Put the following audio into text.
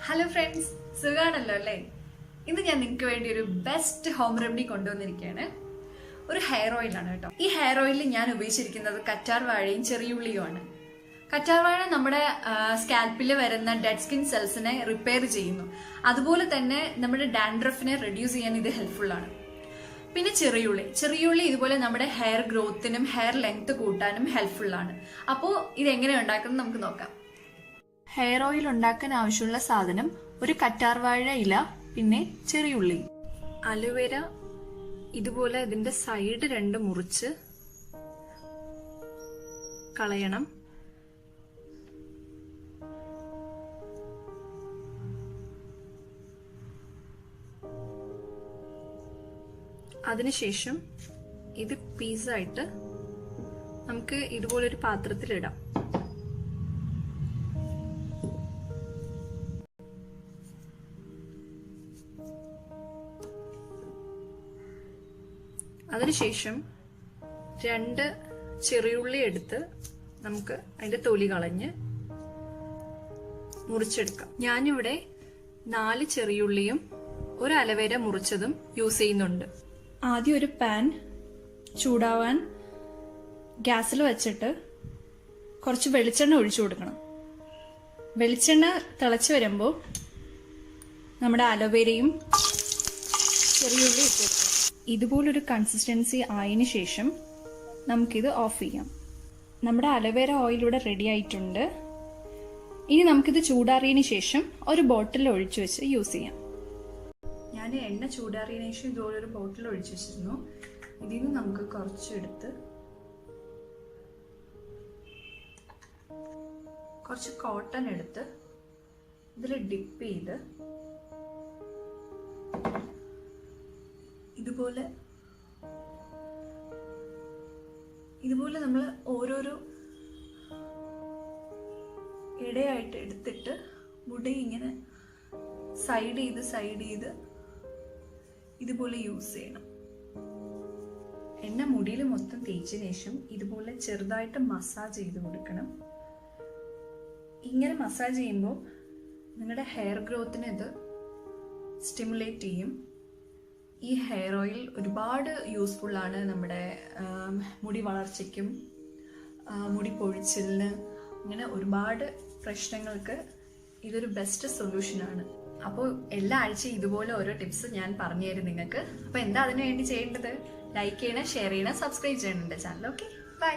Hello friends, സുഖാണല്ലോ അല്ലേ? ഇന്ന് ഞാൻ നിങ്ങൾക്ക് വേണ്ടി ഒരു ബെസ്റ്റ് ഹോം റെമഡി കൊണ്ടുവന്നിരിക്കുകയാണ്. ഒരു ഹെയർ ഓയിലാണ് കേട്ടോ. ഈ ഹെയർ ഓയിലിൽ ഞാൻ ഉപയോഗിച്ചിരിക്കുന്നത് കറ്റാർ വാഴയും ചെറിയുള്ളിയുമാണ്. കറ്റാർ വാഴ നമ്മുടെ സ്കാൽപ്പിൽ വരുന്ന ഡെഡ് സ്കിൻ സെൽസിനെ റിപ്പയർ ചെയ്യുന്നു. അതുപോലെ തന്നെ നമ്മുടെ ഡാൻഡ്രഫിനെ റെഡ്യൂസ് ചെയ്യാൻ ഇത് ഹെൽപ്ഫുൾ ആണ്. പിന്നെ ചെറിയുള്ളി ഇതുപോലെ നമ്മുടെ ഹെയർ ഗ്രോത്തിനും ഹെയർ ലെങ്ത് കൂട്ടാനും ഹെൽപ്ഫുൾ ആണ്. അപ്പോൾ ഇതെങ്ങനെ ഉണ്ടാക്കുന്നത് നമുക്ക് നോക്കാം. ഹെയർ ഓയിൽ ഉണ്ടാക്കാൻ ആവശ്യമുള്ള സാധനം ഒരു കറ്റാർവാഴ ഇല, പിന്നെ ചെറിയുള്ളി, അലോവേര ഇതുപോലെ ഇതിന്റെ സൈഡ് രണ്ട് മുറിച്ച് കളയണം. അതിനുശേഷം ഇത് പീസായിട്ട് നമുക്ക് ഇതുപോലൊരു പാത്രത്തിലിടാം. അതിനുശേഷം 2 ചെറിയുള്ളി എടുത്ത് നമുക്ക് അതിന്റെ തൊലി കളഞ്ഞ് മുറിച്ചെടുക്കാം. ഞാനിവിടെ 4 ചെറിയുള്ളിയും ഒരു അലോവേര മുറിച്ചതും യൂസ് ചെയ്യുന്നുണ്ട്. ആദ്യം ഒരു പാൻ ചൂടാവാൻ ഗ്യാസിൽ വെച്ചിട്ട് കുറച്ച് വെളിച്ചെണ്ണ ഒഴിച്ചു കൊടുക്കണം. വെളിച്ചെണ്ണ തിളച്ച് വരുമ്പോൾ നമ്മുടെ അലോവേരയും ചെറിയുള്ളി ഇട്ട് കൊടുക്കണം. ഇതുപോലൊരു കൺസിസ്റ്റൻസി ആയതിനു ശേഷം നമുക്കിത് ഓഫ് ചെയ്യാം. നമ്മുടെ അലോവേര ഓയിൽ ഇവിടെ റെഡി ആയിട്ടുണ്ട്. ഇനി നമുക്കിത് ചൂടാറിയതിന് ശേഷം ഒരു ബോട്ടിൽ ഒഴിച്ചു വെച്ച് യൂസ് ചെയ്യാം. ഞാൻ എണ്ണ ചൂടാറിയതിനു ശേഷം ഇതുപോലൊരു ബോട്ടിൽ ഒഴിച്ചു വെച്ചിരുന്നു. ഇതിൽ നിന്ന് നമുക്ക് കുറച്ചെടുത്ത് കുറച്ച് കോട്ടൺ എടുത്ത് ഇതിൽ ഡിപ്പ് ചെയ്ത് ഇതുപോലെ നമ്മൾ ഓരോരോ ഇടയായിട്ട് എടുത്തിട്ട് മുടി ഇങ്ങനെ സൈഡ് ചെയ്ത് ഇതുപോലെ യൂസ് ചെയ്യണം. എണ്ണ മുടിയിൽ മൊത്തം തേച്ചതിന് ശേഷം ഇതുപോലെ ചെറുതായിട്ട് മസാജ് ചെയ്ത് കൊടുക്കണം. ഇങ്ങനെ മസാജ് ചെയ്യുമ്പോൾ നിങ്ങളുടെ ഹെയർ ഗ്രോത്തിനെ ഇത് സ്റ്റിമുലേറ്റ് ചെയ്യും. ഈ ഹെയർ ഓയിൽ ഒരുപാട് യൂസ്ഫുൾ ആണ് നമ്മുടെ മുടി വളർച്ചയ്ക്കും മുടി പൊഴിച്ചിലിന്, അങ്ങനെ ഒരുപാട് പ്രശ്നങ്ങൾക്ക് ഇതൊരു ബെസ്റ്റ് സൊല്യൂഷനാണ്. അപ്പോൾ എല്ലാ ആഴ്ചയും ഇതുപോലെ ഓരോ ടിപ്സ് ഞാൻ പറഞ്ഞു തരും നിങ്ങൾക്ക്. അപ്പോൾ എന്താ അതിനു വേണ്ടി ചെയ്യേണ്ടത്? ലൈക്ക് ചെയ്യണം, ഷെയർ ചെയ്യണം, സബ്സ്ക്രൈബ് ചെയ്യണം എൻ്റെ ചാനൽ. Okay, by.